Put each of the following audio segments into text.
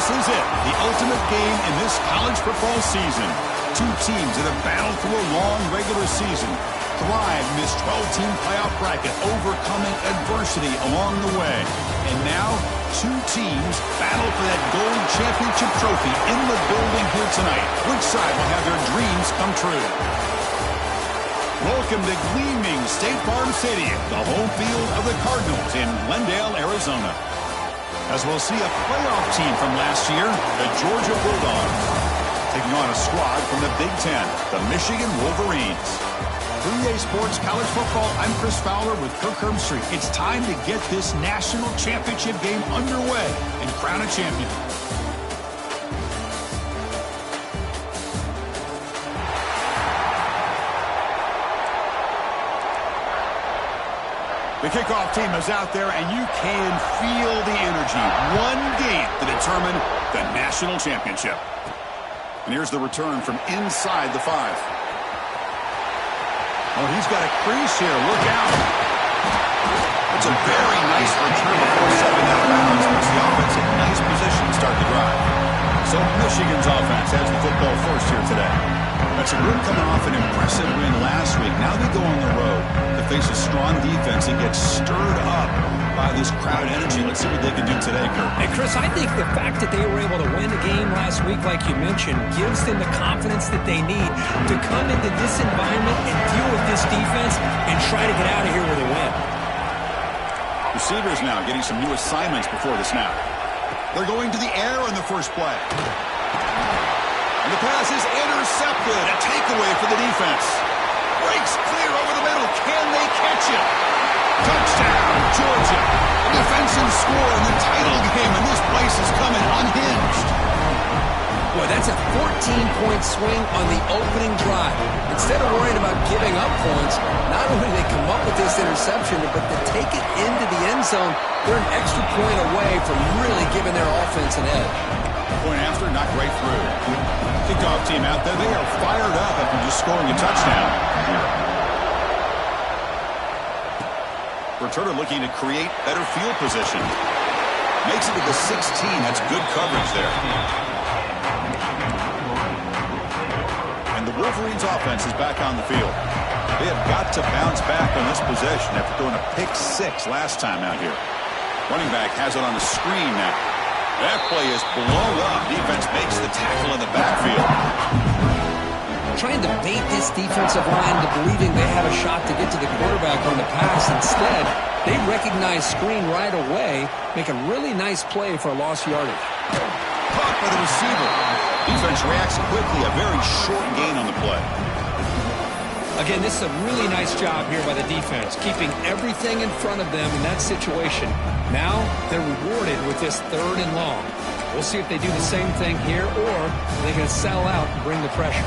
This is it, the ultimate game in this college football season. Two teams that have battled through a long regular season, thrived in this 12-team playoff bracket, overcoming adversity along the way. And now, two teams battle for that gold championship trophy in the building here tonight. Which side will have their dreams come true? Welcome to gleaming State Farm Stadium, the home field of the Cardinals in Glendale, Arizona. As we'll see a playoff team from last year, the Georgia Bulldogs, taking on a squad from the Big Ten, the Michigan Wolverines. 3A Sports College Football, I'm Chris Fowler with Kirk Herbstreit. It's time to get this national championship game underway and crown a champion. The kickoff team is out there, and you can feel the energy. One game to determine the national championship. And here's the return from inside the 5. Oh, he's got a crease here. Look out. It's a very nice return before stepping out of bounds. Puts the offense in nice position to start the drive. So Michigan's offense has the football first here today. That's a group coming off an impressive win last week. Now they go on the road to face a strong defense and get stirred up by this crowd energy. Let's see what they can do today, Kurt. Hey, Chris, I think the fact that they were able to win the game last week, like you mentioned, gives them the confidence that they need to come into this environment and deal with this defense and try to get out of here with a win. Receivers now getting some new assignments before the snap. They're going to the air on the first play. And the pass is intercepted. A takeaway for the defense. Breaks clear over the middle. Can they catch it? Touchdown, Georgia. A defensive score in the title game, and this place is coming unhinged. Boy, that's a 14-point swing on the opening drive. Instead of worrying about giving up points, not only do they come up with this interception, but to take it into the end zone, they're an extra point away from really giving their offense an edge. Point after, knocked right through. Kickoff team out there, they are fired up after just scoring a touchdown. Returner looking to create better field position. Makes it to the 16. That's good coverage there. And the Wolverines offense is back on the field. They have got to bounce back on this possession after throwing a pick 6 last time out here. Running back has it on the screen now. That play is blown up. Defense makes the tackle in the backfield. Trying to bait this defensive line to believing they have a shot to get to the quarterback on the pass. Instead, they recognize screen right away, make a really nice play for a lost yardage. Caught by the receiver. Defense reacts quickly. A very short gain on the play. Again, this is a really nice job here by the defense, keeping everything in front of them in that situation. Now they're rewarded with this 3rd and long. We'll see if they do the same thing here, or they're going to sell out and bring the pressure.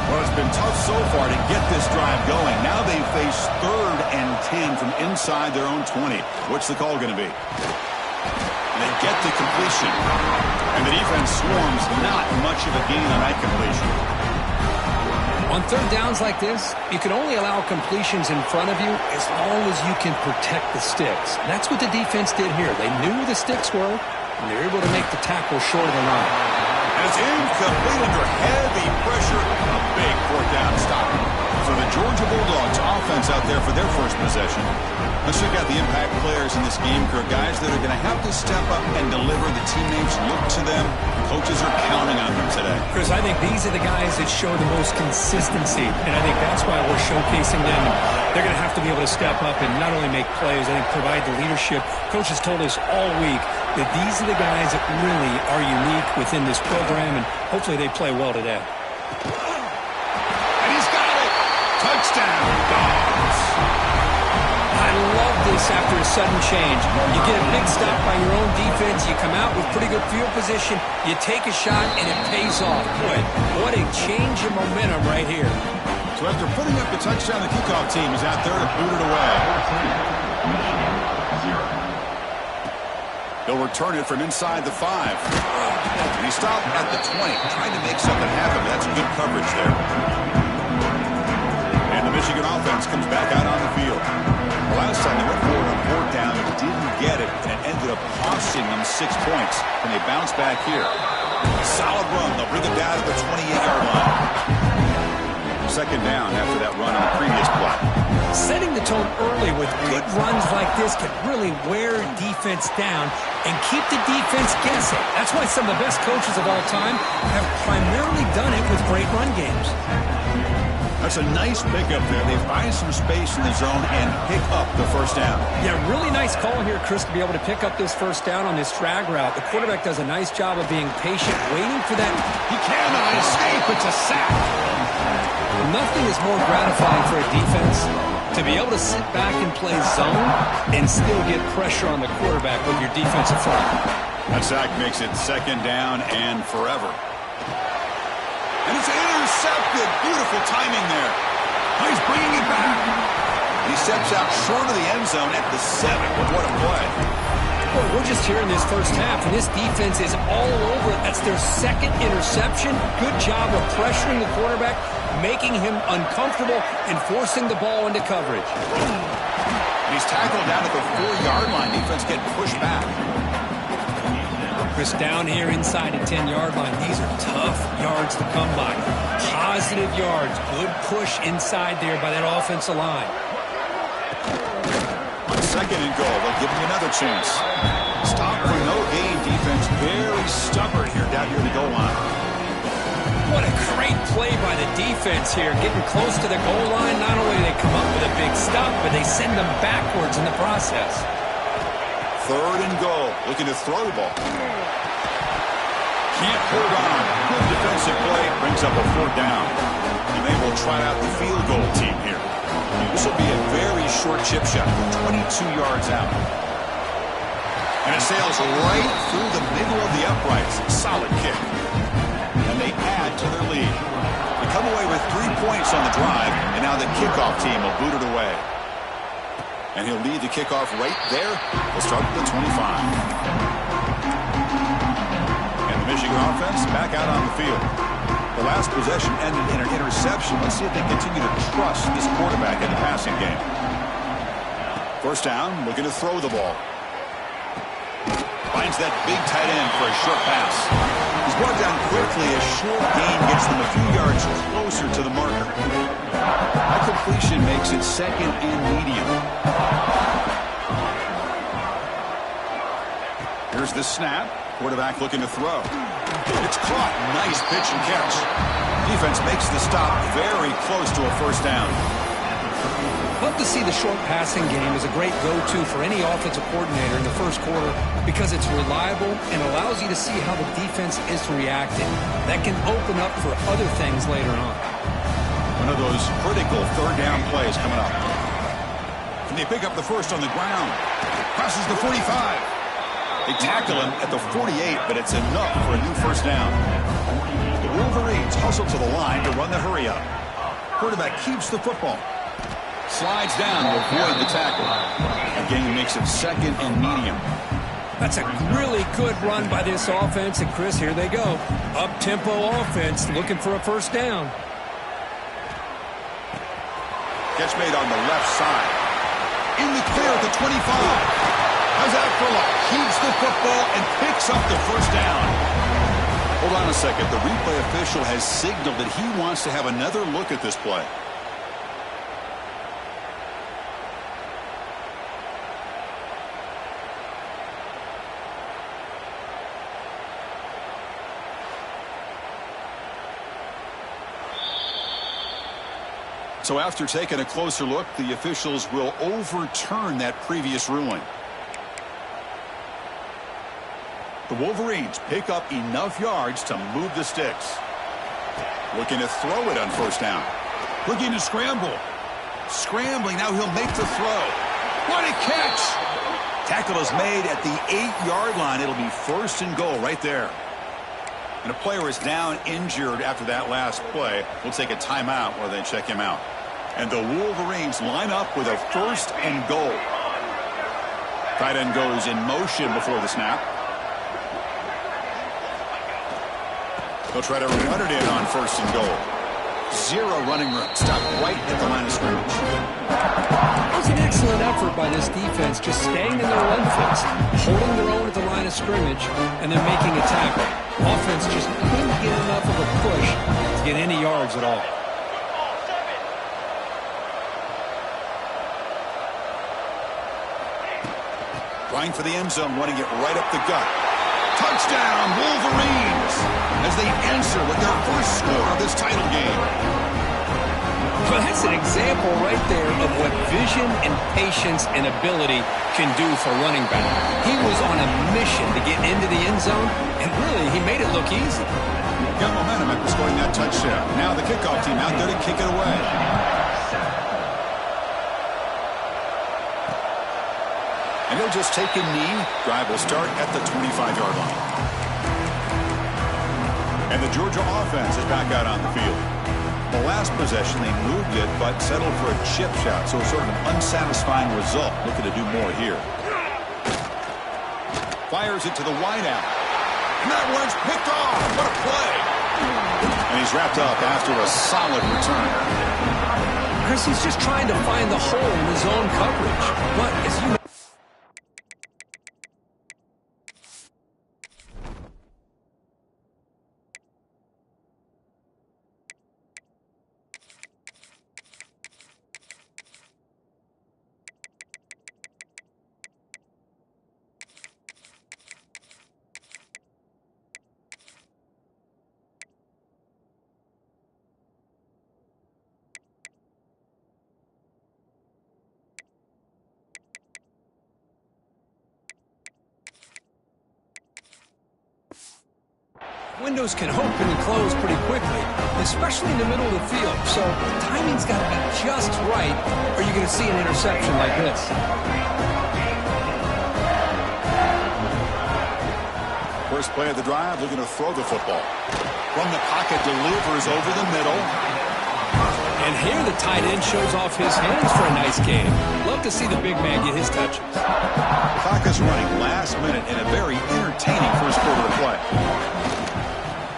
Well, it's been tough so far to get this drive going. Now they face 3rd and 10 from inside their own 20. What's the call going to be? And they get the completion. And the defense swarms. Not much of a gain on that completion. On 3rd downs like this, you can only allow completions in front of you as long as you can protect the sticks. And that's what the defense did here. They knew where the sticks were, and they were able to make the tackle short of the line. And it's incomplete under heavy pressure. A big 4th down stop. So the Georgia Bulldogs offense out there for their first possession. Let's check out the impact players in this game, Kirk. Guys that are going to have to step up and deliver. The teammates look to them. Coaches are counting on them today. Chris, I think these are the guys that show the most consistency, and I think that's why we're showcasing them. They're going to have to be able to step up and not only make plays, I think provide the leadership. Coaches told us all week that these are the guys that really are unique within this program, and hopefully they play well today. And he's got it! Touchdown, Dogs! I love this after a sudden change. You get a big stop by your own defense. You come out with pretty good field position. You take a shot, and it pays off. Boy, what a change in momentum right here. So after putting up the touchdown, the kickoff team is out there to boot it away. They'll return it from inside the 5. And he stopped at the 20, trying to make something happen. But that's good coverage there. And the Michigan offense comes back out on the field. Last time they went forward on 4th down, didn't get it, and it ended up up costing them 6 points. Can they bounce back here? Solid run. They'll bring it down to the 28-yard line. Second down after that run on the previous play. Setting the tone early with good runs like this can really wear defense down and keep the defense guessing. That's why some of the best coaches of all time have primarily done it with great run games. That's a nice pickup there. They find some space in the zone and pick up the first down. Yeah, really nice call here, Chris, to be able to pick up this first down on this drag route. The quarterback does a nice job of being patient, waiting for that. He cannot escape. It's a sack. Nothing is more gratifying for a defense to be able to sit back and play zone and still get pressure on the quarterback with your defensive front. That sack makes it second down and forever. And it's intercepted. Beautiful timing there. He's bringing it back. He steps out short of the end zone at the 7. But what a play. Well, we're just here in this first half, and this defense is all over it. That's their second interception. Good job of pressuring the quarterback, making him uncomfortable, and forcing the ball into coverage. He's tackled down at the 4-yard line. Defense getting pushed back. Chris, down here inside the 10-yard line, these are tough yards to come by. Positive yards. Good push inside there by that offensive line. On second and goal, they'll give him another chance. Stop for no gain. Defense very stubborn here down here at the goal line. What a great play by the defense here. Getting close to the goal line, not only do they come up with a big stop, but they send them backwards in the process. Third and goal. Looking to throw the ball. Can't hold on. Good defensive play. Brings up a 4th down. And they will try out the field goal team here. This will be a very short chip shot. 22 yards out. And it sails right through the middle of the uprights. Solid kick. And they add to their lead. They come away with 3 points on the drive. And now the kickoff team will boot it away. And he'll lead the kickoff right there. We'll start at the 25. And the Michigan offense back out on the field. The last possession ended in an interception. Let's see if they continue to trust this quarterback in the passing game. First down, looking to throw the ball. Finds that big tight end for a short pass. He's brought down quickly. A short gain gets them a few yards closer to the marker. That completion makes it second and medium. Here's the snap. Quarterback looking to throw. It's caught. Nice pitch and catch. Defense makes the stop very close to a first down. Love to see the short passing game as a great go-to for any offensive coordinator in the first quarter because it's reliable and allows you to see how the defense is reacting. That can open up for other things later on. One of those critical third down plays coming up. Can they pick up the first on the ground? Crosses the 45. They tackle him at the 48, but it's enough for a new first down. The Wolverines hustle to the line to run the hurry up. Quarterback keeps the football. Slides down to avoid the tackle. Again, makes it second and medium. That's a really good run by this offense. And, Chris, here they go. Up-tempo offense looking for a first down. Catch made on the left side. In the clear at the 25. How's that for luck? Keeps the football and picks up the first down. Hold on a second. The replay official has signaled that he wants to have another look at this play. So after taking a closer look, the officials will overturn that previous ruling. The Wolverines pick up enough yards to move the sticks. Looking to throw it on first down. Looking to scramble. Scrambling, now he'll make the throw. What a catch! Tackle is made at the 8-yard line. It'll be first and goal right there. And a player is down injured after that last play. We'll take a timeout while they check him out. And the Wolverines line up with a first and goal. Tight end goes in motion before the snap. They'll try to run it in on first and goal. Zero running room. Stopped right at the line of scrimmage. It was an excellent effort by this defense, just staying in their run fits, holding their own at the line of scrimmage, and then making a tackle. Offense just couldn't get enough of a push to get any yards at all. Trying for the end zone, running it right up the gut. Touchdown, Wolverines, as they answer with their first score of this title game. Well, that's an example right there of what vision and patience and ability can do for running back. He was on a mission to get into the end zone, and really, he made it look easy. Got momentum after scoring that touchdown. Now the kickoff team out there to kick it away. And he'll just take a knee. Drive will start at the 25-yard line. And the Georgia offense is back out on the field. The last possession, they moved it, but settled for a chip shot, so sort of an unsatisfying result. Looking to do more here. Fires it to the wideout. And that one's picked off. What a play. And he's wrapped up after a solid return. Chris, he's just trying to find the hole in his own coverage. But as you windows can open and close pretty quickly, especially in the middle of the field. So the timing's got to be just right, or you're going to see an interception like this. First play of the drive, looking to throw the football. From the pocket, delivers over the middle. And here the tight end shows off his hands for a nice game. Love to see the big man get his touches. Clock is running last minute in a very entertaining first quarter of play.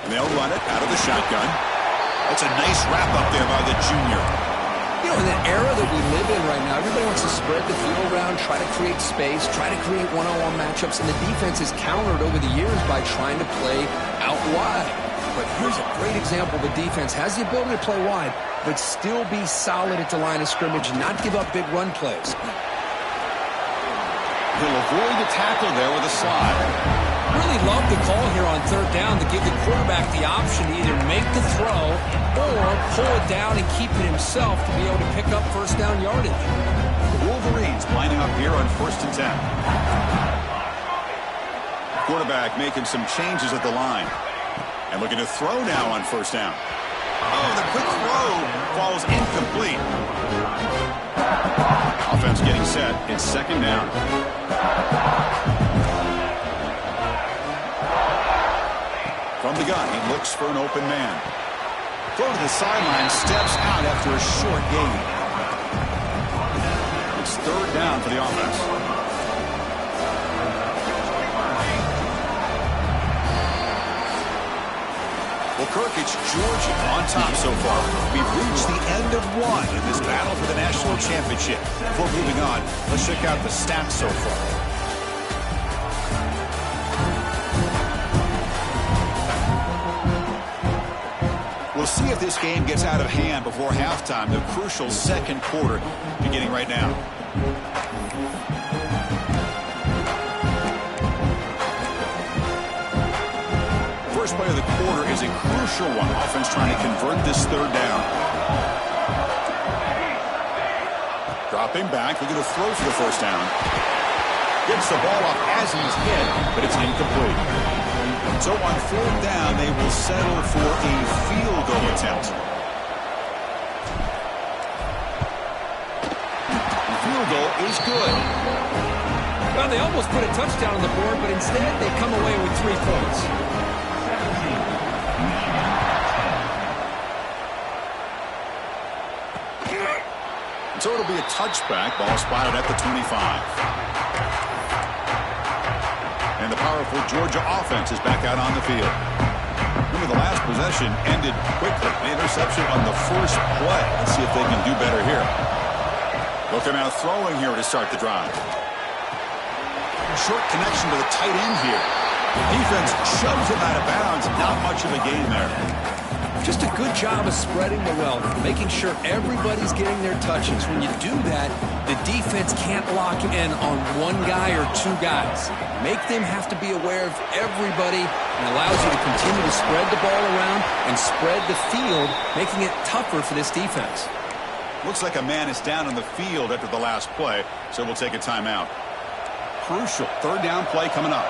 And they'll run it out of the shotgun. That's a nice wrap up there by the junior. You know, in the era that we live in right now, everybody wants to spread the field around, try to create space, try to create one-on-one matchups, and the defense is countered over the years by trying to play out wide. But here's a great example. The defense has the ability to play wide, but still be solid at the line of scrimmage and not give up big run plays. He'll avoid the tackle there with a slide. Really love the call here on third down to give the quarterback the option to either make the throw or pull it down and keep it himself to be able to pick up first down yardage. The Wolverines lining up here on 1st and 10. Quarterback making some changes at the line. And looking to throw now on 1st down. Oh, the quick throw falls incomplete. Offense getting set. It's 2nd down. From the gun, he looks for an open man. Throw to the sideline, steps out after a short gain. It's 3rd down for the offense. Well, Kirk, it's Georgia on top so far. We've reached the end of one in this battle for the national championship. Before moving on, let's check out the stats so far. We'll see if this game gets out of hand before halftime. The crucial 2nd quarter beginning right now. First play of the quarter is a crucial one. Offense trying to convert this 3rd down. Dropping back, looking to throw for the 1st down. Gets the ball off as he's hit, but it's incomplete. So on 4th down, they will settle for a field goal attempt. The field goal is good. Well, they almost put a touchdown on the board, but instead they come away with 3 points. So it'll be a touchback. Ball spotted at the 25. And the powerful Georgia offense is back out on the field. Number the last possession ended quickly. The interception on the first play. Let's see if they can do better here. Looking out throwing here to start the drive. Short connection to the tight end here. Defense shoves him out of bounds. Not much of a gain there. Just a good job of spreading the wealth, making sure everybody's getting their touches. When you do that, the defense can't lock in on one guy or two guys. Make them have to be aware of everybody and allows you to continue to spread the ball around and spread the field, making it tougher for this defense. Looks like a man is down on the field after the last play, so we'll take a timeout. Crucial third down play coming up.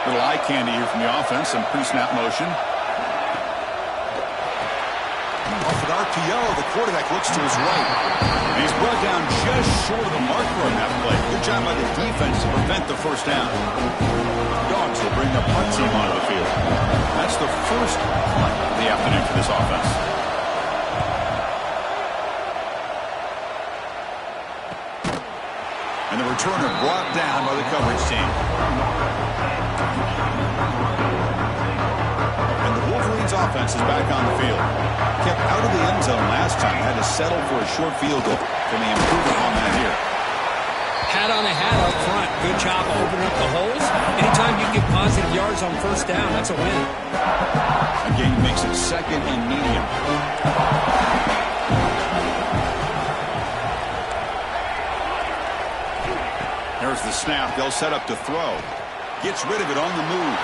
Little eye candy here from the offense, some pre-snap motion. Off an RPO, the quarterback looks to his right. And he's brought down just short of the marker on that play. Good job by the defense to prevent the first down. Dogs will bring the punt team onto the field. That's the first punt of the afternoon for this offense. And the returner brought down by the coverage team. And the Wolverines offense is back on the field. Kept out of the end zone last time. Had to settle for a short field goal. Can they improve upon that here? Hat on a hat up front. Good job opening up the holes. Anytime you get positive yards on first down, that's a win. Again, makes it second and medium. There's the snap. They'll set up to throw. Gets rid of it on the move.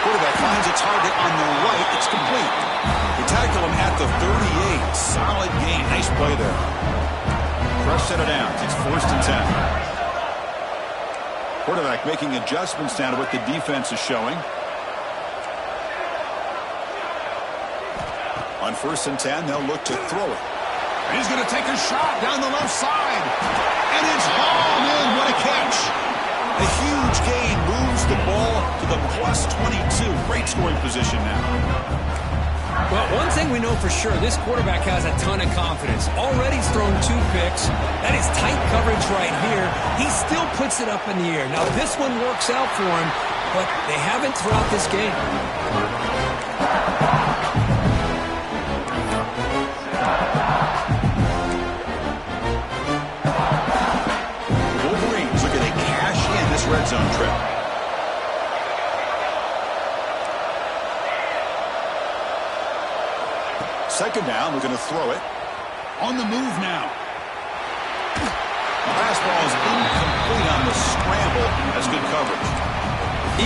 Quarterback finds a target on the right. It's complete. They tackle him at the 38. Solid gain. Nice play there. Fresh set of downs. It's 1st and 10. Quarterback making adjustments down to what the defense is showing. On 1st and 10, they'll look to throw it. And he's going to take a shot down the left side. And it's hauled in. What a catch. A huge gain moves the ball to the plus 22. Great scoring position now. Well, one thing we know for sure, this quarterback has a ton of confidence. Already he's thrown 2 picks. That is tight coverage right here. He still puts it up in the air. Now, this one works out for him, but they haven't throughout this game. Red zone trip. Second down, we're going to throw it. On the move now. The pass ball is incomplete on the scramble. That's good coverage.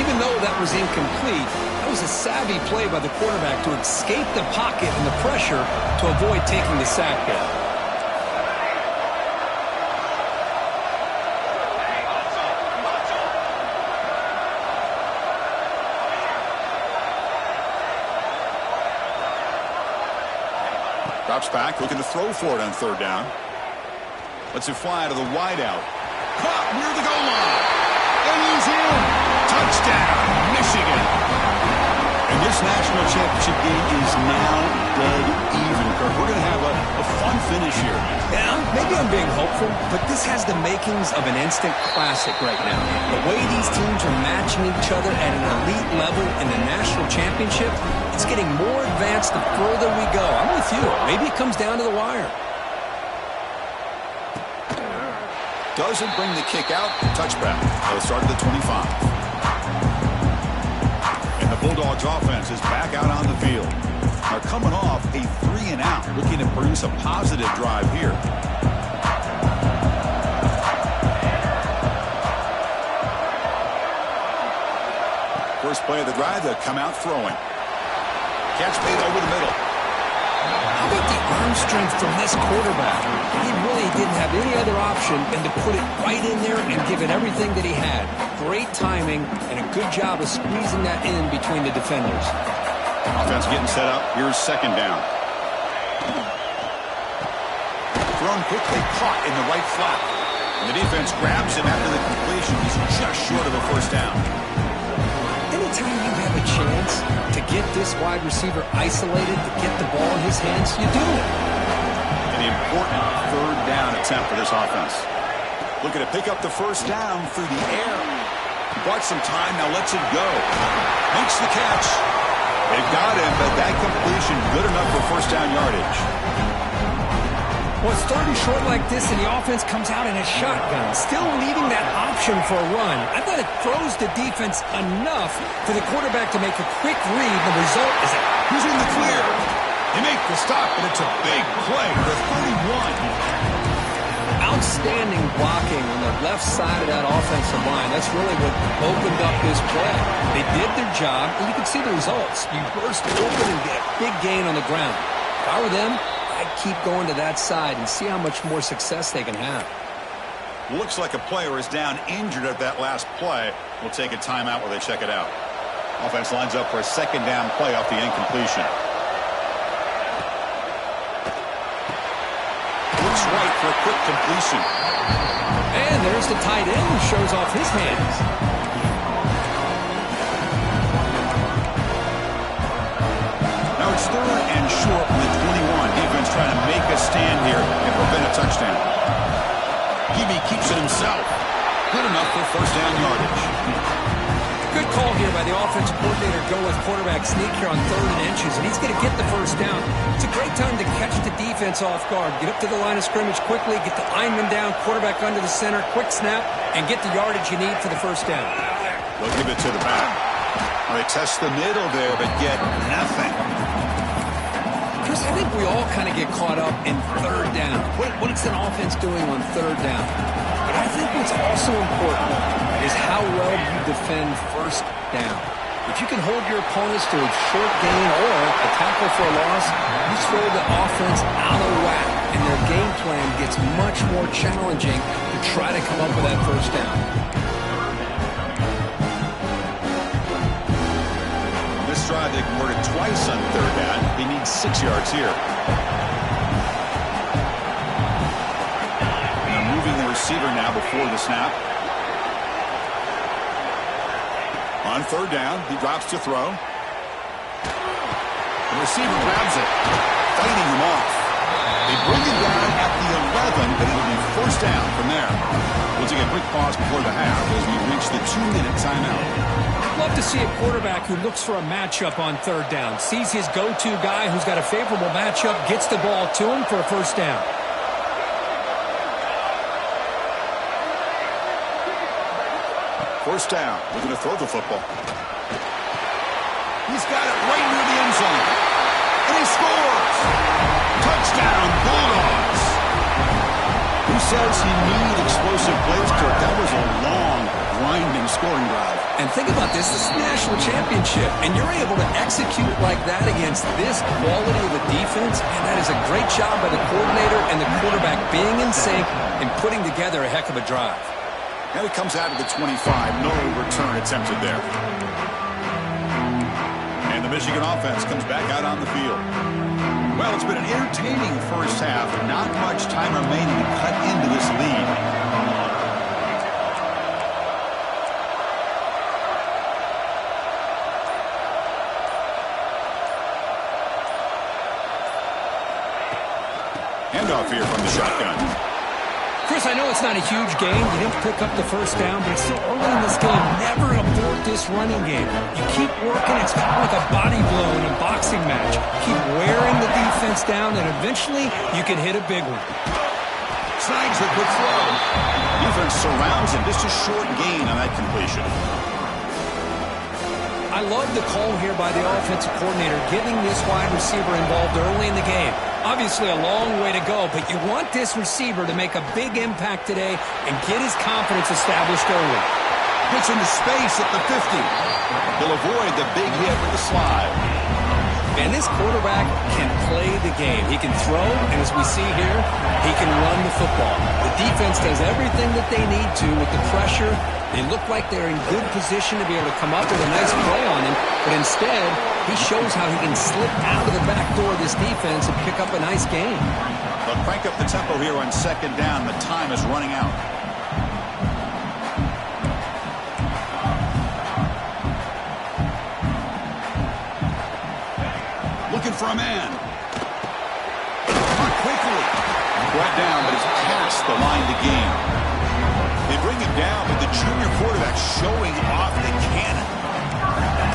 Even though that was incomplete, that was a savvy play by the quarterback to escape the pocket and the pressure to avoid taking the sack there. Drops back, looking to throw for it on 3rd down. Lets it fly to the wideout. Caught near the goal line. And he's in. Touchdown, Michigan. And this national championship game is now dead even, Kirk. We're going to have a fun finish here. Yeah, maybe I'm being hopeful, but this has the makings of an instant classic right now. The way these teams are matching each other at an elite level in the national championship, it's getting more advanced the further we go. I'm with you. Maybe it comes down to the wire. Doesn't bring the kick out. Touchback. They'll start at the 25. And the Bulldogs offense is back out on the field. Are coming off a 3-and-out, looking to produce a positive drive here. First play of the drive, they'll come out throwing. Catch made over the middle. How about the arm strength from this quarterback? He really didn't have any other option than to put it right in there and give it everything that he had. Great timing and a good job of squeezing that in between the defenders. Offense getting set up. Here's 2nd down. Thrown quickly, caught in the right flat. And the defense grabs him after the completion. He's just short of a 1st down. Anytime you have a chance to get this wide receiver isolated, to get the ball in his hands, you do it. An important 3rd down attempt for this offense. Looking to pick up the 1st down through the air. Bought some time, now lets it go. Makes the catch. They've got him, but that completion good enough for first down yardage. Well, it's 30 short like this, and the offense comes out in a shotgun, still leaving that option for a run. I thought it throws the defense enough for the quarterback to make a quick read. The result is that he's in the clear. They make the stop, but it's a big play for 31. Outstanding blocking on the left side of that offensive line. That's really what opened up this play. They did their job, and you can see the results. You burst open and get a big gain on the ground. If I were them, I'd keep going to that side and see how much more success they can have. Looks like a player is down injured at that last play. We'll take a timeout while they check it out. Offense lines up for a second down play off the incompletion. Looks right for a quick completion. And there's the tight end who shows off his hands. Now it's third and short with 21. Defense trying to make a stand here and prevent a touchdown. Gibby keeps it himself. Good enough for first down yardage. Good call here by the offensive coordinator. Go with quarterback sneak here on 3rd and inches, and he's going to get the first down. It's a great time to catch the defense off guard. Get up to the line of scrimmage quickly, get the lineman down, quarterback under the center, quick snap, and get the yardage you need for the first down. They'll give it to the back. Well, they test the middle there, but get nothing. Chris, I think we all kind of get caught up in 3rd down. What is an offense doing on 3rd down? But I think what's also important is how well you defend first down. If you can hold your opponents to a short gain or a tackle for a loss, you throw the offense out of whack, and their game plan gets much more challenging to try to come up with that first down. On this drive, they converted twice on 3rd down. They need 6 yards here. They're moving the receiver now before the snap. On 3rd down, he drops to throw. The receiver grabs it, fighting him off. They bring it down at the 11, but it'll be first down from there. We'll take a quick pause before the half as we reach the 2-minute timeout. Love to see a quarterback who looks for a matchup on 3rd down. Sees his go-to guy who's got a favorable matchup, gets the ball to him for a first down. First down. Looking to throw the football. He's got it right near the end zone. And he scores! Touchdown, Bulldogs! Who says he needed explosive plays, Kirk? That was a long, grinding scoring drive. And think about this. This is the national championship. And you're able to execute like that against this quality of a defense. And that is a great job by the coordinator and the quarterback being in sync and putting together a heck of a drive. Now he comes out of the 25. No return attempted there. And the Michigan offense comes back out on the field. Well, it's been an entertaining first half. Not much time remaining to cut into this lead. Handoff here from the shotgun. Chris, I know it's not a huge game. You didn't pick up the first down, but it's still early in this game. Never abort this running game. You keep working. It's kind of like a body blow in a boxing match. Keep wearing the defense down, and eventually you can hit a big one. Snags a good throw. Defense surrounds him. Just a short gain on that completion. I love the call here by the offensive coordinator, getting this wide receiver involved early in the game. Obviously a long way to go, but you want this receiver to make a big impact today and get his confidence established early. Puts into space at the 50. He'll avoid the big hit with the slide. And this quarterback can play the game. He can throw, and as we see here, he can run the football. The defense does everything that they need to with the pressure. They look like they're in good position to be able to come up with a nice play on him, but instead, he shows how he can slip out of the back door of this defense and pick up a nice gain. They'll crank up the tempo here on second down. The time is running out. Looking for a man. Quickly. Brought down, but it's past the line to gain. They bring him down, but the junior quarterback showing off the cannon.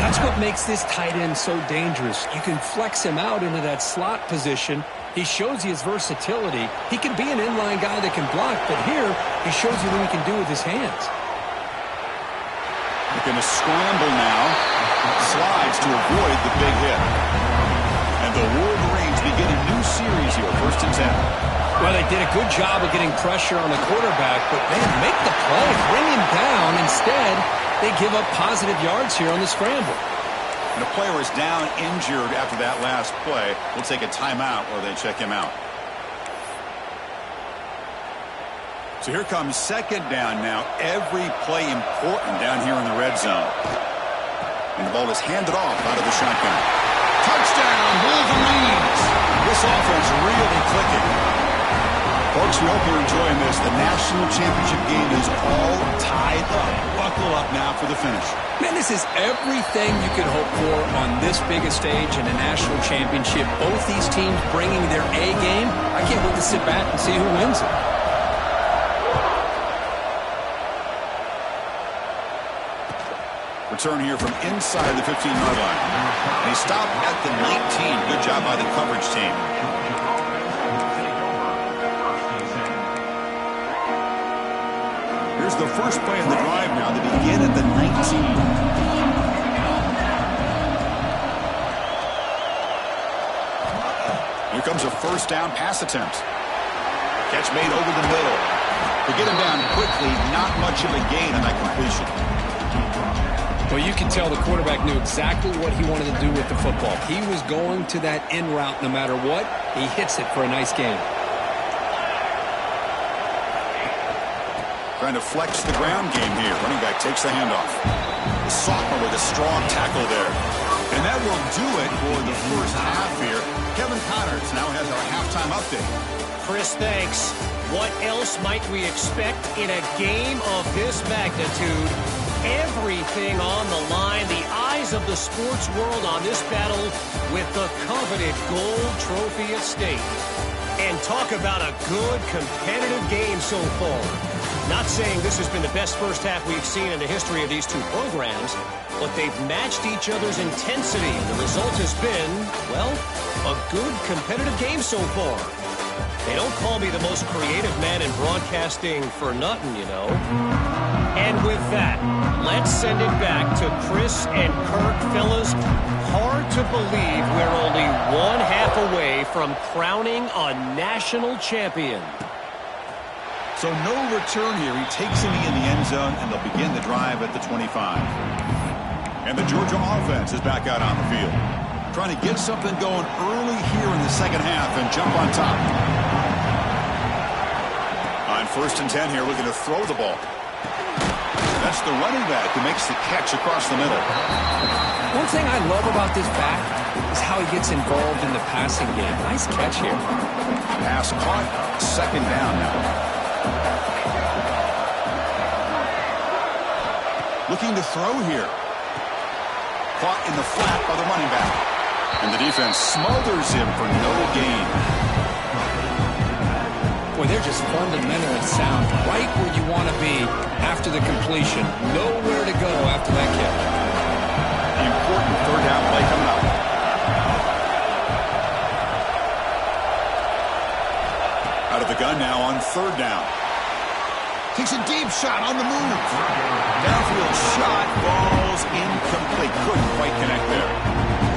That's what makes this tight end so dangerous. You can flex him out into that slot position. He shows you his versatility. He can be an inline guy that can block, but here he shows you what he can do with his hands. Looking to scramble now. Slides to avoid the big hit. And the Wolverines begin a new series here, 1st and 10. Well, they did a good job of getting pressure on the quarterback, but, man, make the play, bring him down. Instead, they give up positive yards here on the scramble. And a player is down injured after that last play. We'll take a timeout while they check him out. So here comes 2nd down now. Every play important down here in the red zone. And the ball is handed off out of the shotgun. Touchdown, Wolverines! This offense really clicking. Folks, we hope you're enjoying this. The national championship game is all tied up. Buckle up now for the finish. Man, this is everything you could hope for on this biggest stage in a national championship. Both these teams bringing their A game. I can't wait to sit back and see who wins it. Return here from inside the 15-yard line. And he stopped at the 19. Good job by the coverage team. Here's the first play of the drive now. They begin at the 19. Here comes a 1st down pass attempt. Catch made over the middle. To get him down quickly, not much of a gain on that completion. Well, you can tell the quarterback knew exactly what he wanted to do with the football. He was going to that in route no matter what. He hits it for a nice gain. Trying to flex the ground game here. Running back takes the handoff. The sophomore with a strong tackle there. And that will do it for the first half here. Kevin Connors now has our halftime update. Chris, thanks. What else might we expect in a game of this magnitude? Everything on the line. The eyes of the sports world on this battle with the coveted gold trophy at stake. And talk about a good competitive game so far. Not saying this has been the best first half we've seen in the history of these two programs, but they've matched each other's intensity. The result has been, well, a good competitive game so far. They don't call me the most creative man in broadcasting for nothing, you know. And with that, let's send it back to Chris and Kirk. Fellas, hard to believe we're only one half away from crowning a national champion. So no return here. He takes him in the end zone, and they'll begin the drive at the 25. And the Georgia offense is back out on the field. Trying to get something going early here in the second half and jump on top. On 1st and 10 here, looking to throw the ball. That's the running back who makes the catch across the middle. One thing I love about this back is how he gets involved in the passing game. Nice catch here. Pass caught. 2nd down now. Looking to throw here. Caught in the flat by the running back. And the defense smothers him for no gain. Boy, they're just fundamentally sound. Right where you want to be after the completion. Nowhere to go after that catch. The important 3rd down play coming up. Out of the gun now on 3rd down. Takes a deep shot on the move. Downfield shot, balls incomplete. Couldn't quite connect there.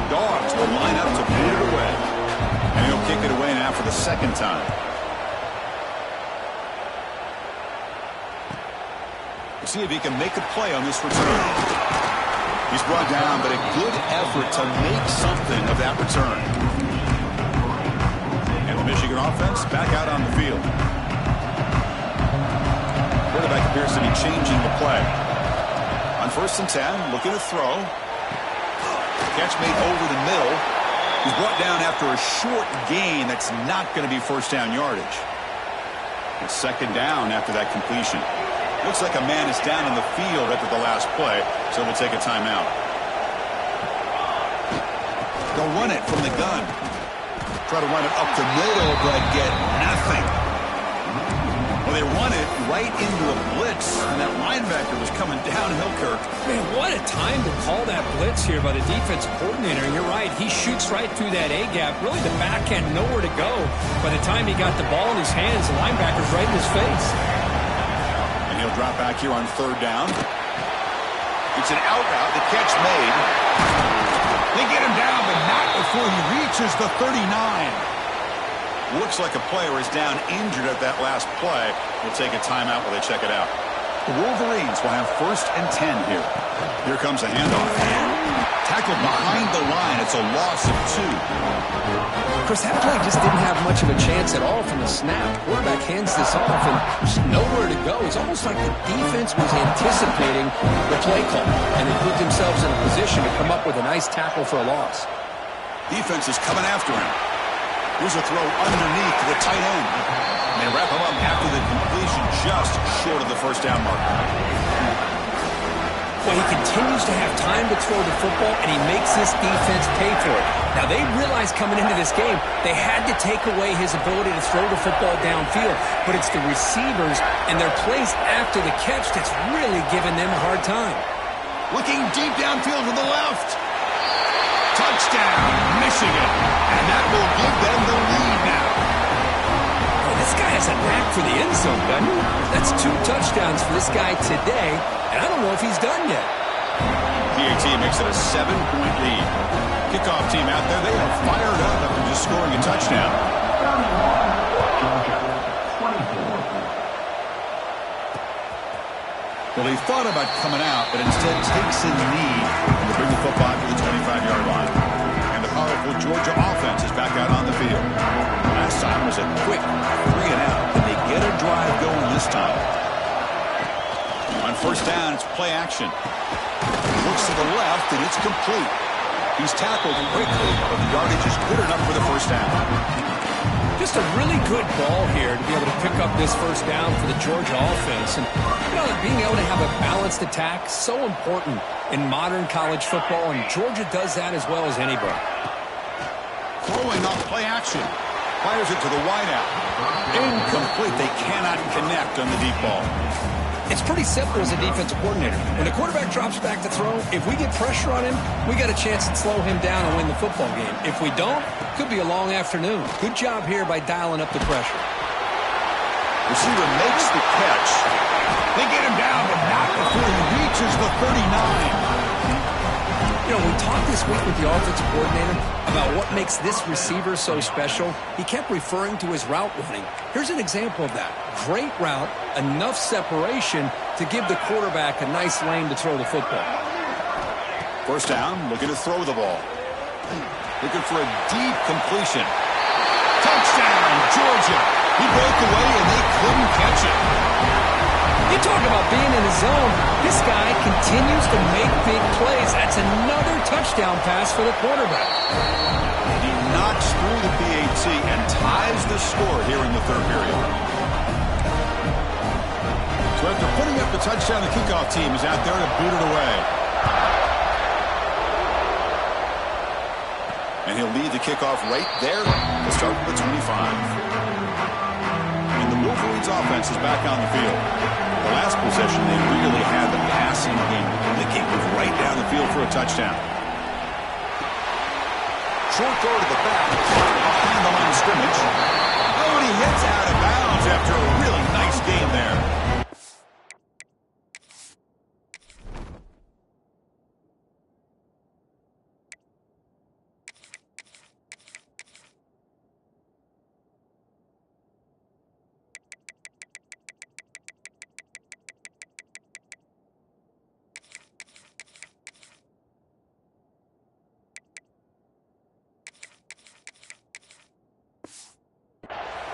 Dogs will line up to boot it away. And he'll kick it away now for the 2nd time. We'll see if he can make a play on this return. He's brought down, but a good effort to make something of that return. And the Michigan offense back out on the field. Quarterback appears to be changing the play. On 1st and 10, looking to throw. Catch made over the middle. He's brought down after a short gain that's not going to be 1st down yardage. It's 2nd down after that completion. Looks like a man is down in the field after the last play, so we'll take a timeout. They'll run it from the gun. Try to run it up the middle, but get nothing. Well, they run it right into a blitz, and that linebacker was coming downhill, Kirk. Man, what a time to call that blitz here by the defensive coordinator. And you're right, he shoots right through that A-gap. Really, the back had nowhere to go. By the time he got the ball in his hands, the linebacker's right in his face. And he'll drop back here on 3rd down. It's an out route. The catch made. They get him down, but not before he reaches the 39. Looks like a player is down injured at that last play. We'll take a timeout while they check it out. The Wolverines will have 1st and 10 here. Here comes a handoff. Tackled behind the line. It's a loss of 2. Chris, that play just didn't have much of a chance at all from the snap. Quarterback hands this off and just nowhere to go. It's almost like the defense was anticipating the play call, and they put themselves in a position to come up with a nice tackle for a loss. Defense is coming after him. Here's a throw underneath to the tight end. And they wrap him up after the completion just short of the 1st down mark. Well, he continues to have time to throw the football, and he makes this defense pay for it. Now, they realized coming into this game they had to take away his ability to throw the football downfield, but it's the receivers and their plays after the catch that's really giving them a hard time. Looking deep downfield to the left. Touchdown, Michigan. And that will give them the lead now. Oh, this guy has a knack for the end zone, doesn't he? That's 2 touchdowns for this guy today, and I don't know if he's done yet. PAT makes it a 7-point lead. Kickoff team out there, they are fired up after just scoring a touchdown. Well, he thought about coming out, but instead takes a knee to bring the football to the 25-yard line. And the powerful Georgia offense is back out on the field. Last time was a quick 3-and-out, and they get a drive going this time. On 1st down, it's play action. Looks to the left, and it's complete. He's tackled quickly, but the yardage is good enough for the 1st down. Just a really good ball here to be able to pick up this 1st down for the Georgia offense. And, you know, being able to have a balanced attack, so important in modern college football, and Georgia does that as well as anybody. Throwing off play action. Fires it to the wideout. Incomplete. They cannot connect on the deep ball. It's pretty simple as a defensive coordinator. When the quarterback drops back to throw, if we get pressure on him, we got a chance to slow him down and win the football game. If we don't, it could be a long afternoon. Good job here by dialing up the pressure. Receiver makes the catch. They get him down, but not before he reaches the 39. You know, we talked this week with the offensive coordinator about what makes this receiver so special. He kept referring to his route running. Here's an example of that. Great route, enough separation to give the quarterback a nice lane to throw the football. 1st down, looking to throw the ball. Looking for a deep completion. Touchdown, Georgia. He broke away and they couldn't catch it. You talk about being in the zone. This guy continues to make big plays. That's another touchdown pass for the quarterback. He knocks through the PAT and ties the score here in the 3rd period. So after putting up the touchdown, the kickoff team is out there to boot it away. And he'll lead the kickoff right there to start with the 25. And the Wolverines offense is back on the field. The last possession, they really had the passing game. The kick was right down the field for a touchdown. Short throw to the back, behind the line of scrimmage. Oh, and he hits out of bounds after a really nice game there.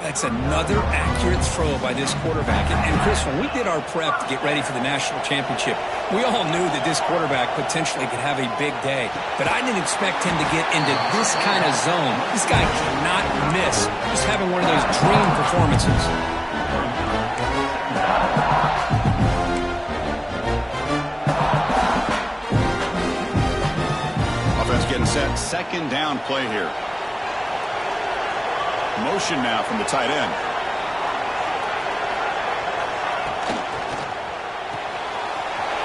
That's another accurate throw by this quarterback. And Chris, when we did our prep to get ready for the national championship, we all knew that this quarterback potentially could have a big day. But I didn't expect him to get into this kind of zone. This guy cannot miss. Just having one of those dream performances. Offense getting set. 2nd down play here. Motion now from the tight end.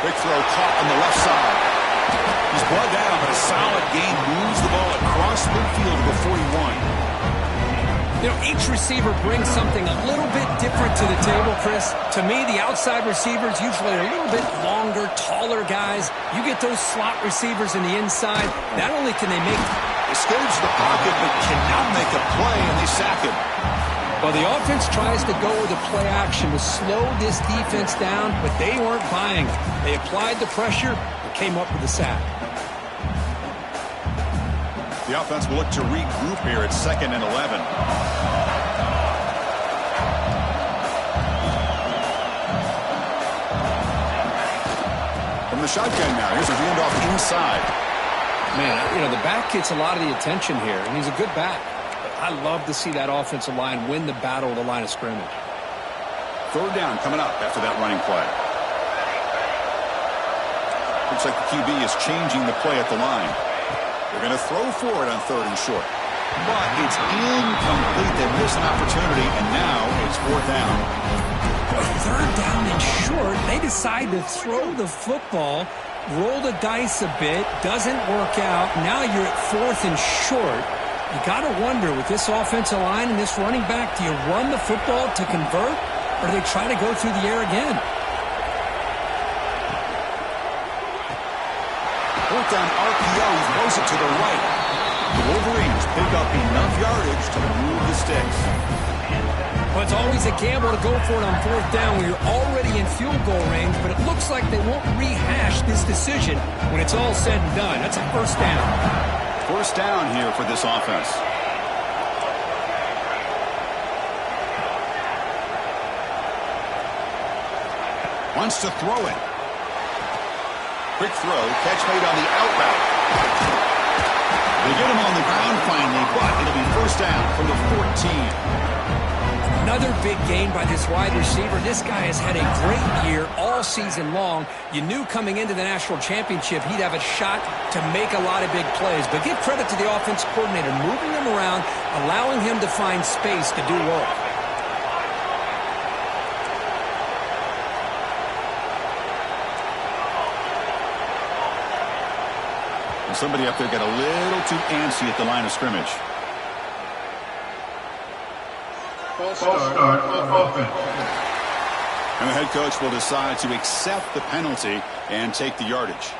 Quick throw caught on the left side. He's brought down, but a solid gain moves the ball across midfield to the 41. You know, each receiver brings something a little bit different to the table, Chris. To me, the outside receivers usually are a little bit longer, taller guys. You get those slot receivers in the inside, not only can they make... Escapes the pocket, but cannot make a play, and they sack him. Well, the offense tries to go with a play action to slow this defense down, but they weren't buying it. They applied the pressure and came up with a sack. The offense will look to regroup here at 2nd and 11. From the shotgun now, here's a handoff inside. Man, you know, the back gets a lot of the attention here, and he's a good back. But I love to see that offensive line win the battle of the line of scrimmage. 3rd down coming up after that running play. Looks like the QB is changing the play at the line. They're going to throw for it on 3rd and short. But it's incomplete. They miss an opportunity, and now it's 4th down. 3rd down and short. They decide to throw the football, roll the dice a bit, doesn't work out. Now you're at 4th and short. You got to wonder, with this offensive line and this running back, do you run the football to convert, or do they try to go through the air again? 4th down RPO, he throws it to the right. The Wolverines pick up enough yardage to remove the sticks. Well, it's always a gamble to go for it on 4th down when you're already in field goal range, but it looks like they won't rehash this decision when it's all said and done. That's a 1st down. 1st down here for this offense. Wants to throw it. Quick throw, catch made on the out route. They get him on the ground finally, but it'll be 1st down from the 14. Another big gain by this wide receiver. This guy has had a great year all season long. You knew coming into the national championship he'd have a shot to make a lot of big plays. But give credit to the offense coordinator, moving him around, allowing him to find space to do work. Somebody up there got a little too antsy at the line of scrimmage. False start offense. And the head coach will decide to accept the penalty and take the yardage.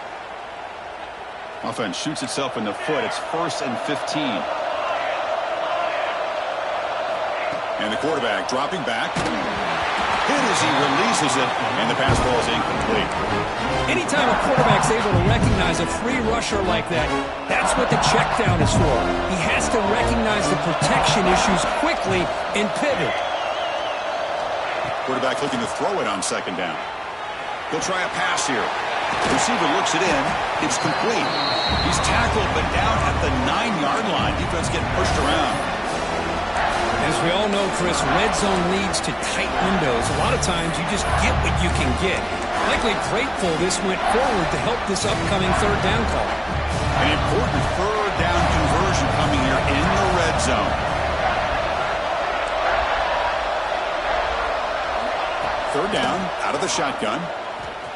Offense shoots itself in the foot. It's 1st and 15. And the quarterback dropping back. Hit as he releases it, and the pass ball is incomplete. Anytime a quarterback's able to recognize a free rusher like that, that's what the check down is for. He has to recognize the protection issues quickly and pivot. Quarterback looking to throw it on 2nd down. He'll try a pass here. The receiver looks it in. It's complete. He's tackled, but down at the 9-yard line. Defense getting pushed around. As we all know, Chris, red zone leads to tight windows. A lot of times you just get what you can get. Likely grateful this went forward to help this upcoming 3rd down call. An important 3rd down conversion coming here in the red zone. 3rd down, out of the shotgun.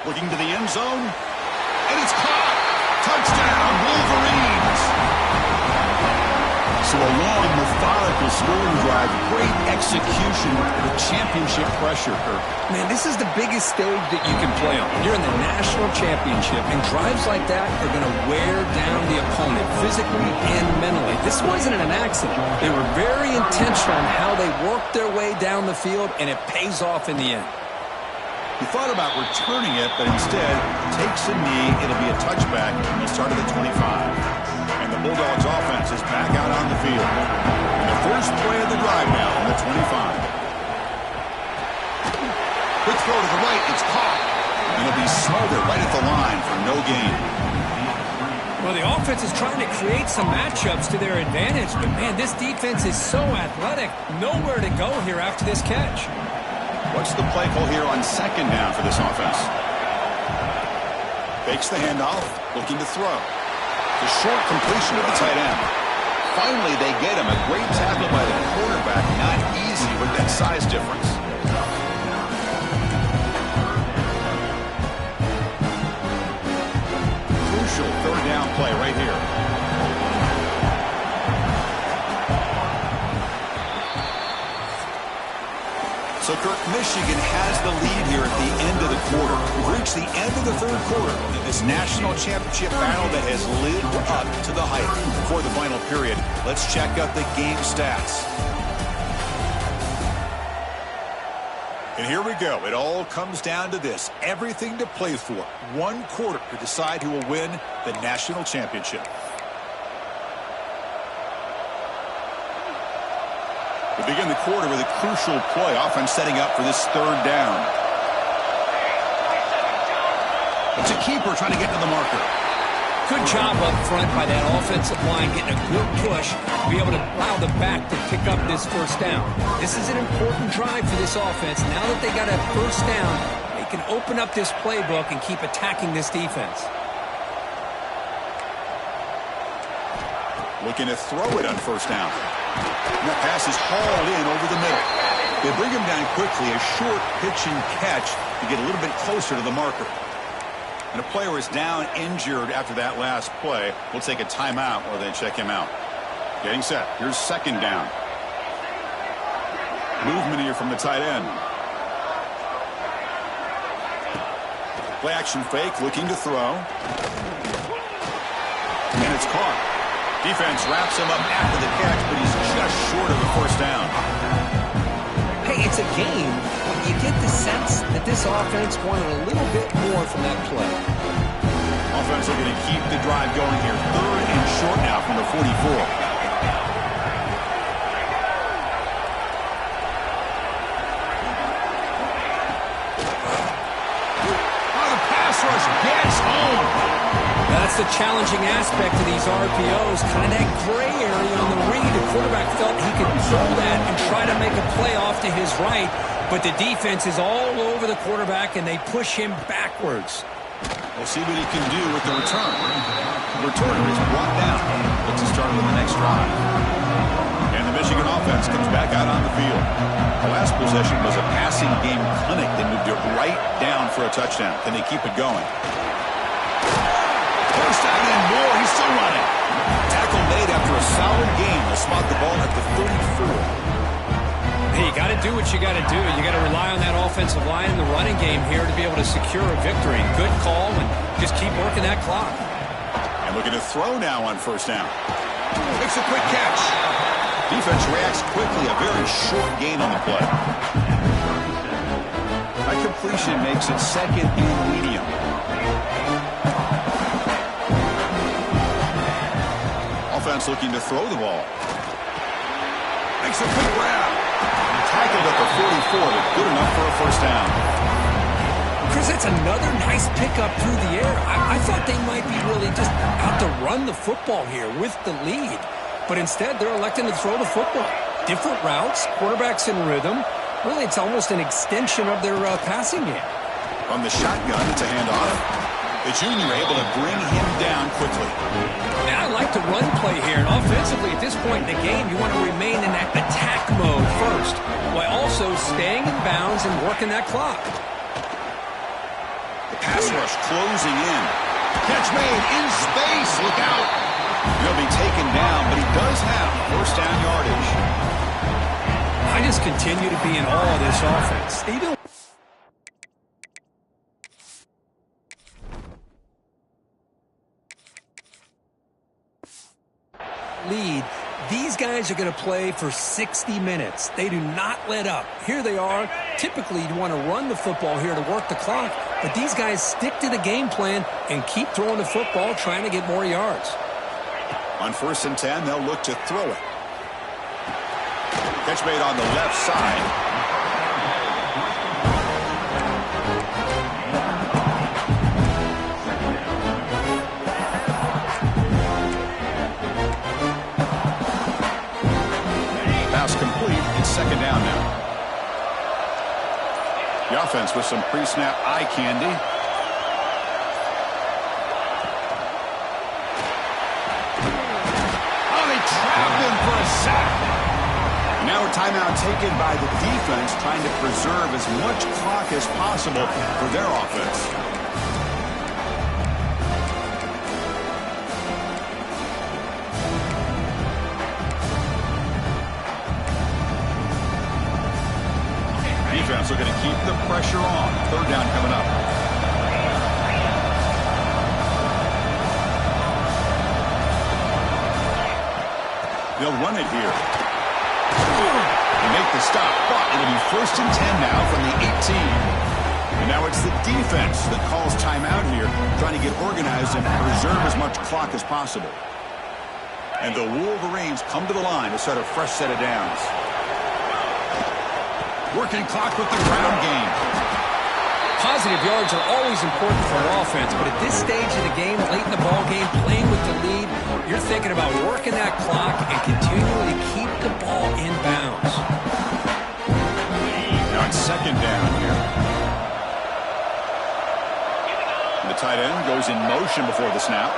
Looking to the end zone. And it's caught. Touchdown, Wolverines. So a long, methodical scoring drive. Great execution with championship pressure. Man, this is the biggest stage that you can play on. You're in the national championship, and drives like that are going to wear down the opponent physically and mentally. This wasn't an accident. They were very intentional in how they worked their way down the field, and it pays off in the end. He thought about returning it, but instead takes a knee. It'll be a touchback from the start of the 25. And the Bulldogs offense is back out on the field. And the first play of the drive now on the 25. Quick throw to the right. It's caught. And it'll be smothered right at the line for no gain. Well, the offense is trying to create some matchups to their advantage. But, man, this defense is so athletic. Nowhere to go here after this catch. What's the play call here on 2nd down for this offense? Fakes the handoff, looking to throw. The short completion of the tight end. Finally, they get him. A great tackle by the quarterback. Not easy with that size difference. crucial third down play right here. So, Kirk, Michigan has the lead here at the end of the quarter. We've reached the end of the third quarter in this national championship battle that has lived up to the hype. Before the final period, let's check out the game stats. And here we go. It all comes down to this. Everything to play for. One quarter to decide who will win the national championship. We begin the quarter with a crucial play. Offense setting up for this third down. It's a keeper trying to get to the marker. Good job up front by that offensive line, getting a good push to be able to allow the back to pick up this first down. This is an important drive for this offense. Now that they got a first down, they can open up this playbook and keep attacking this defense. Looking to throw it on first down. And that pass is hauled in over the middle. They bring him down quickly, a short pitch and catch to get a little bit closer to the marker. And a player is down injured after that last play. We'll take a timeout or then check him out. Getting set. Here's second down. Movement here from the tight end. Play action fake, looking to throw. And it's caught. Defense wraps him up after the catch, but he's just short of the first down. Hey, it's a game, but you get the sense that this offense wanted a little bit more from that play. Offense looking to keep the drive going here. Third and short now from the 44. Oh, the pass rush gets home. That's the challenging aspect of these RPOs, kind of that gray area on the read. The quarterback felt he could pull that and try to make a play off to his right, but the defense is all over the quarterback, and they push him backwards. We'll see what he can do with the return. The returner is brought down. Looks to start with the next drive. And the Michigan offense comes back out on the field. The last possession was a passing game clinic. They moved it right down for a touchdown. Can they keep it going? First down and more. He's still running. Tackle made after a solid game. They'll spot the ball at the 34. Hey, you got to do what you got to do. You got to rely on that offensive line in the running game here to be able to secure a victory. Good call, and just keep working that clock. And looking to throw now on first down. Makes a quick catch. Defense reacts quickly. A very short gain on the play. That completion makes it second and medium. Offense looking to throw the ball. Makes a quick grab. Tackled at the 44, but good enough for a first down. Chris, that's another nice pickup through the air. I thought they might be really just out to run the football here with the lead. But instead, they're electing to throw the football. Different routes, quarterbacks in rhythm. Really, it's almost an extension of their passing game. On the shotgun, it's a handoff. The junior able to bring him down quickly. Now I like the run play here. And offensively, at this point in the game, you want to remain in that attack mode first, while also staying in bounds and working that clock. The pass rush closing in. Catch made in space. Look out. He'll be taken down, but he does have first down yardage. I just continue to be in awe of this offense. Even lead, these guys are going to play for 60 minutes. They do not let up. Here they are. Typically, you want to run the football here to work the clock, but these guys stick to the game plan and keep throwing the football, trying to get more yards. On first and 10, they'll look to throw it. Catch made on the left side. Complete. It's second down now. The offense with some pre-snap eye candy. Oh, they trapped him for a sack. Now a timeout taken by the defense, trying to preserve as much clock as possible for their offense. They'll run it here. They make the stop, but it'll be 1st and 10 now from the 18. And now it's the defense that calls timeout here, trying to get organized and preserve as much clock as possible. And the Wolverines come to the line to start a fresh set of downs. Working clock with the ground game. Positive yards are always important for an offense, but at this stage of the game, late in the ball game, playing with the lead, you're thinking about working that clock and continuing to keep the ball in bounds. Now it's 2nd down here. And the tight end goes in motion before the snap.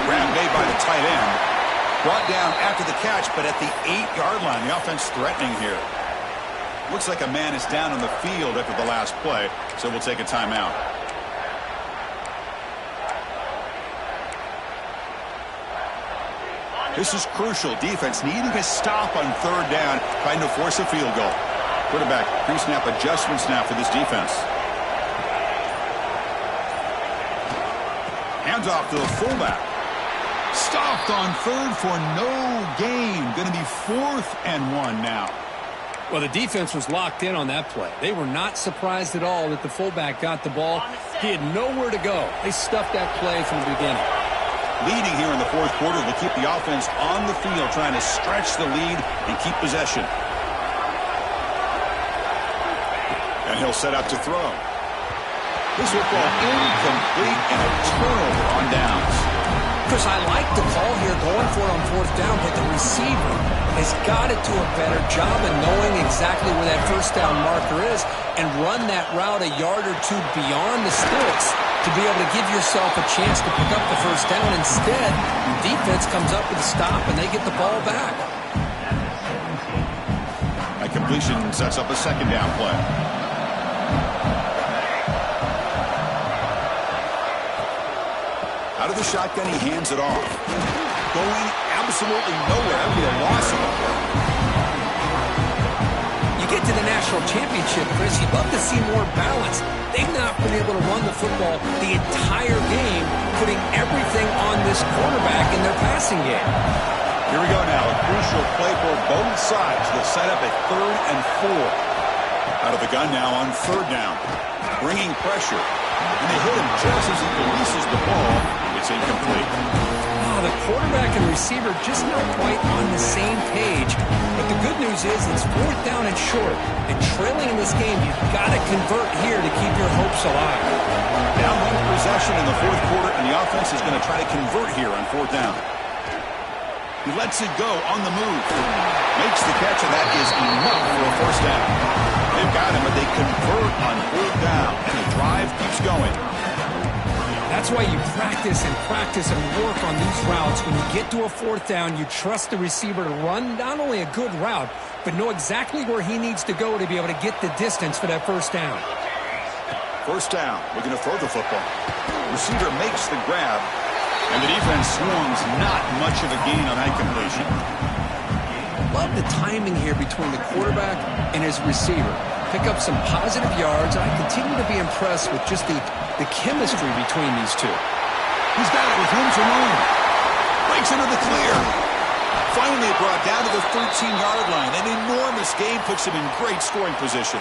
Grab made by the tight end. Brought down after the catch, but at the 8-yard line. The offense threatening here. Looks like a man is down on the field after the last play, so we'll take a timeout. This is crucial. Defense needing a stop on 3rd down, trying to force a field goal. Quarterback pre-snap adjustments now for this defense. Hands off to the fullback. Stopped on 3rd for no gain. Going to be 4th and 1 now. Well, the defense was locked in on that play. They were not surprised at all that the fullback got the ball. He had nowhere to go. They stuffed that play from the beginning. Leading here in the 4th quarter will keep the offense on the field, trying to stretch the lead and keep possession. And he'll set up to throw. This will fall incomplete and a turnover on downs. Chris, I like the call here going for it on 4th down, but the receiver has got to do a better job of knowing exactly where that 1st down marker is and run that route a yard or two beyond the sticks to be able to give yourself a chance to pick up the 1st down. Instead, the defense comes up with a stop and they get the ball back. That completion sets up a 2nd down play. Out of the shotgun, he hands it off. Going absolutely nowhere for a loss of a play. You get to the national championship, Chris, you'd love to see more balance. They've not been able to run the football the entire game, putting everything on this quarterback in their passing game. Here we go now. A crucial play for both sides. They'll set up at 3rd and 4. Out of the gun now on 3rd down. Bringing pressure. And they hit him just as he releases the ball. It's incomplete. Oh, the quarterback and receiver just not quite on the same page. But the good news is it's 4th down and short. And trailing in this game, you've got to convert here to keep your hopes alive. Down 1 possession in the 4th quarter, and the offense is going to try to convert here on 4th down. He lets it go on the move. Makes the catch, and that is enough for a 1st down. They've got him, but they convert on 4th down, and the drive keeps going. That's why you practice and work on these routes. When you get to a 4th down, you trust the receiver to run not only a good route, but know exactly where he needs to go to be able to get the distance for that 1st down. 1st down, looking to throw the football. Receiver makes the grab, and the defense swarms not much of a gain on that completion. Love the timing here between the quarterback and his receiver. Pick up some positive yards, and I continue to be impressed with just the chemistry between these two. He's got it with room to run. Breaks into the clear. Finally brought down to the 13-yard line. An enormous gain puts him in great scoring position.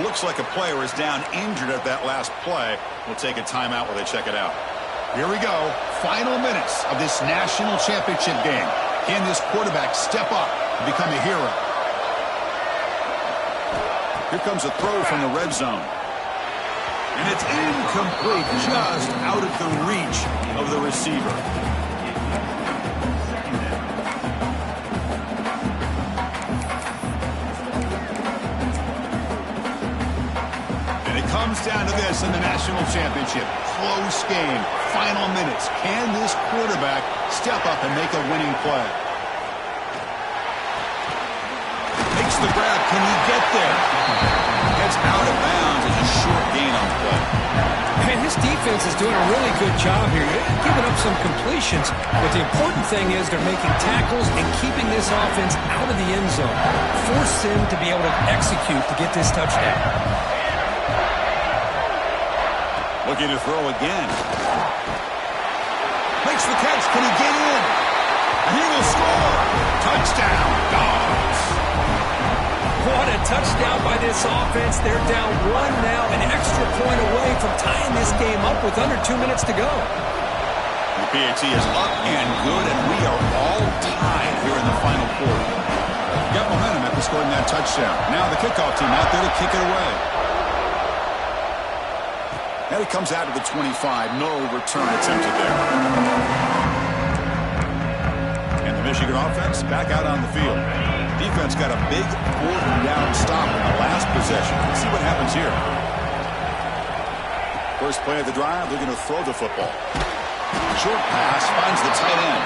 Looks like a player is down injured at that last play. We'll take a timeout while they check it out. Here we go. Final minutes of this national championship game. Can this quarterback step up and become a hero? Here comes a throw from the red zone. And it's incomplete, just out of the reach of the receiver. And it comes down to this in the national championship. Close game, final minutes. Can this quarterback step up and make a winning play? Makes the grab. Can he get there? Gets out of bounds. It's a short gain on the play. Man, this defense is doing a really good job here. They're giving up some completions, but the important thing is they're making tackles and keeping this offense out of the end zone. Force him to be able to execute to get this touchdown. Looking to throw again. Makes the catch. Can he get in? And he will score. Touchdown, Dogs. What a touchdown by this offense. They're down 1 now, an extra point away from tying this game up with under 2 minutes to go. The PAT is up and good, and we are all tied here in the final quarter. Got momentum after scoring that touchdown. Now the kickoff team out there to kick it away. And it comes out to the 25. No return attempted there. And the Michigan offense back out on the field. Defense got a big 4th down stop in the last possession. Let's see what happens here. First play of the drive, they're going to throw the football. Short pass finds the tight end.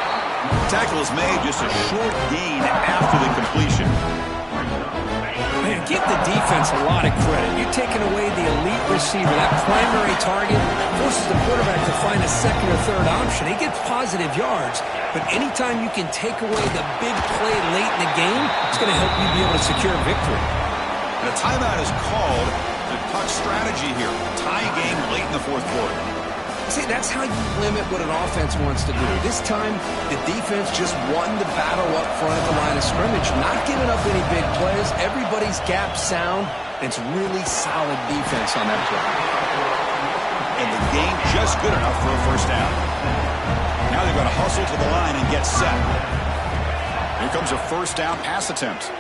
Tackle is made, just a short gain after the completion. Man, give the defense a lot of credit. You're taking away the elite receiver. That primary target forces the quarterback to find a second or third option. He gets positive yards, but anytime you can take away the big play late in the game, it's going to help you be able to secure a victory. And a timeout is called to talk strategy here. Tie game late in the 4th quarter. See, that's how you limit what an offense wants to do. This time, the defense just won the battle up front at the line of scrimmage, not giving up any big plays. Everybody's gap sound. It's really solid defense on that play. And the game just good enough for a first down. Now they're going to hustle to the line and get set. Here comes a first down pass attempt.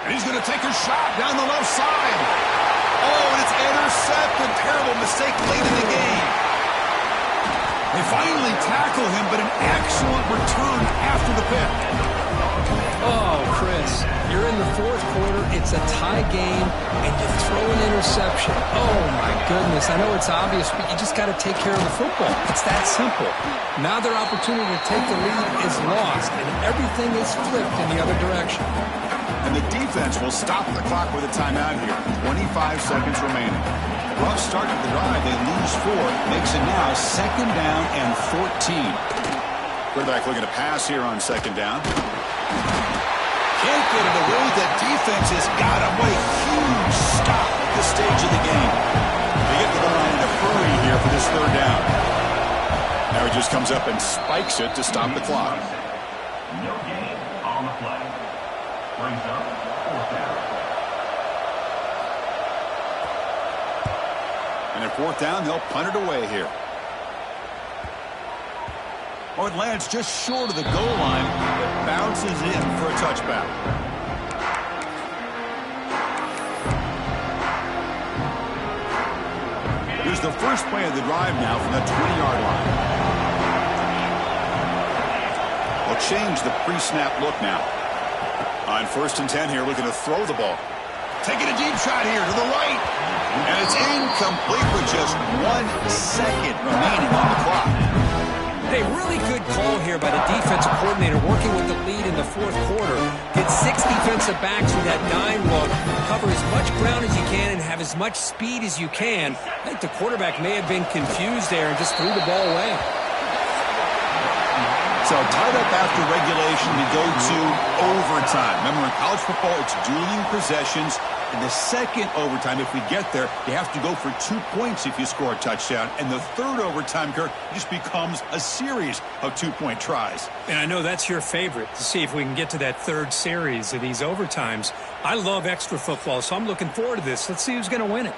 And he's going to take a shot down the left side. Oh, and it's intercepted. Terrible mistake late in the game. They finally tackle him, but an excellent return after the pick. Oh, Chris, you're in the 4th quarter. It's a tie game, and you throw an interception. Oh, my goodness. I know it's obvious, but you just got to take care of the football. It's that simple. Now their opportunity to take the lead is lost, and everything is flipped in the other direction. And the defense will stop the clock with a timeout here. 25 seconds remaining. Rough start of the drive. They lose 4. Makes it now 2nd down and 14. Quarterback looking to pass here on 2nd down. Can't get it away. The defense has got him. What a huge stop at this stage of the game. They get to the line in a hurry here for this 3rd down. Now he just comes up and spikes it to stop the clock. No gain on the play. Brings up 4th down. And at 4th down, they'll punt it away here. Oh, it lands just short of the goal line, but bounces in for a touchback. Here's the first play of the drive now from the 20-yard line. They'll change the pre-snap look now. On 1st and 10 here, looking to throw the ball. Taking a deep shot here to the right. And it's incomplete with just 1 second remaining on the clock. Hey, really good call here by the defensive coordinator working with the lead in the 4th quarter. Get 6 defensive backs with that dime look. Cover as much ground as you can and have as much speed as you can. I think the quarterback may have been confused there and just threw the ball away. So tied up after regulation, we go to overtime. Remember, in college football, it's dueling possessions. In the 2nd overtime, if we get there, you have to go for 2 points if you score a touchdown. And the 3rd overtime, Kirk, just becomes a series of 2-point tries. And I know that's your favorite, to see if we can get to that 3rd series of these overtimes. I love extra football, so I'm looking forward to this. Let's see who's going to win it.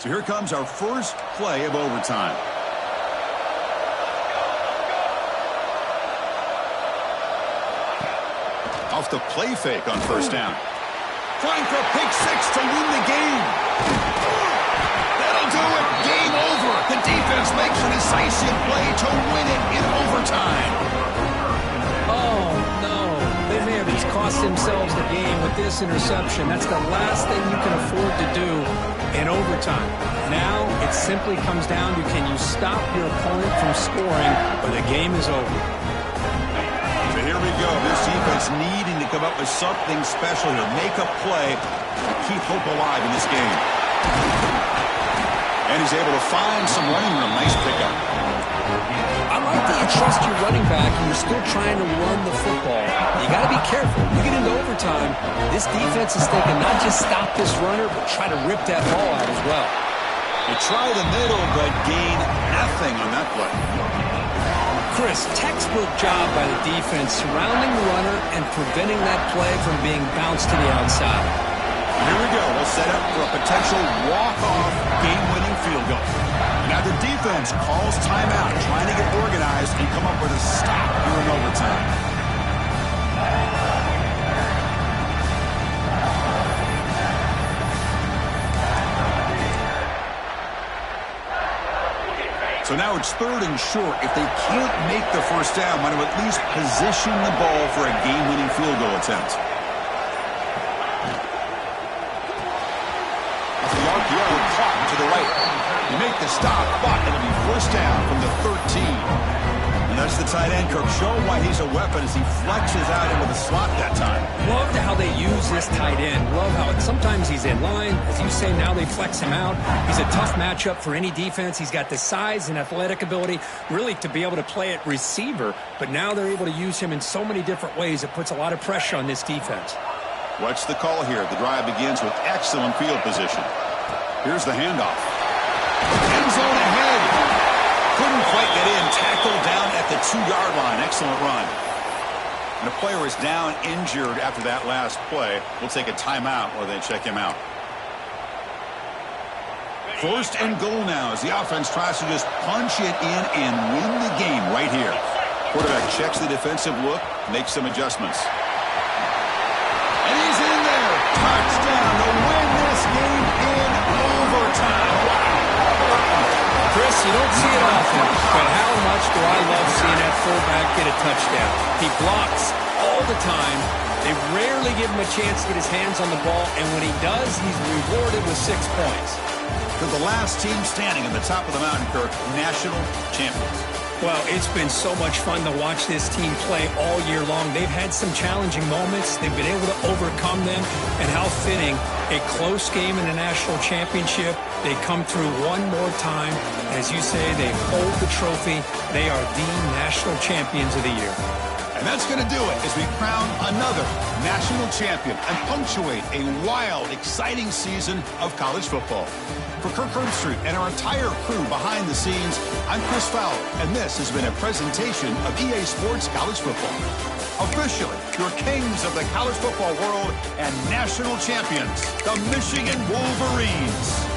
So here comes our first play of overtime. Off the play fake on 1st down. Trying for a pick 6 to win the game. That'll do it. Game over. The defense makes a decisive play to win it in overtime. Oh, no. They may have just cost themselves the game with this interception. That's the last thing you can afford to do in overtime. Now it simply comes down to, can you stop your opponent from scoring or the game is over. So here we go. This defense needing to come up with something special here. Make a play to keep hope alive in this game. And he's able to find some running room. Nice pickup. I like that you trust your running back and you're still trying to run the football. You got to be careful. You get into overtime, this defense is thinking not just stop this runner, but try to rip that ball out as well. They try the middle, but gain nothing on that play. Chris, textbook job by the defense surrounding the runner and preventing that play from being bounced to the outside. Here we go. We'll set up for a potential walk-off game-winning field goal. Now the defense calls timeout, trying to get organized and come up with a stop here in overtime. So now it's 3rd and short. If they can't make the first down, want to at least position the ball for a game-winning field goal attempt. The RPO caught to the right. You make the stop, but it'll be first down from the 13. And that's the tight end, Kirk, showing why he's a weapon as he flexes out into the slot that time. Love how they use this tight end. Love how sometimes he's in line. As you say, now they flex him out. He's a tough matchup for any defense. He's got the size and athletic ability really to be able to play at receiver. But now they're able to use him in so many different ways. It puts a lot of pressure on this defense. What's the call here? The drive begins with excellent field position. Here's the handoff. End zone ahead. Couldn't quite get in. Tackled down at the 2-yard line. Excellent run. And the player is down injured after that last play. We'll take a timeout while they check him out. 1st and goal now as the offense tries to just punch it in and win the game right here. Quarterback checks the defensive look, makes some adjustments. And he's in there. Touchdown to win this game in overtime. Wow. Chris, you don't see it often, but how much do I love seeing that fullback get a touchdown. He blocks all the time. They rarely give him a chance to get his hands on the ball, and when he does, he's rewarded with 6 points. For the last team standing at the top of the mountain, Kirk, national champions. Well, it's been so much fun to watch this team play all year long. They've had some challenging moments. They've been able to overcome them. And how fitting, a close game in the national championship. They come through one more time. As you say, they hold the trophy. They are the national champions of the year. And that's going to do it as we crown another national champion and punctuate a wild, exciting season of college football. For Kirk Herbstreit and our entire crew behind the scenes, I'm Chris Fowler, and this has been a presentation of EA Sports College Football. Officially, your kings of the college football world and national champions, the Michigan Wolverines.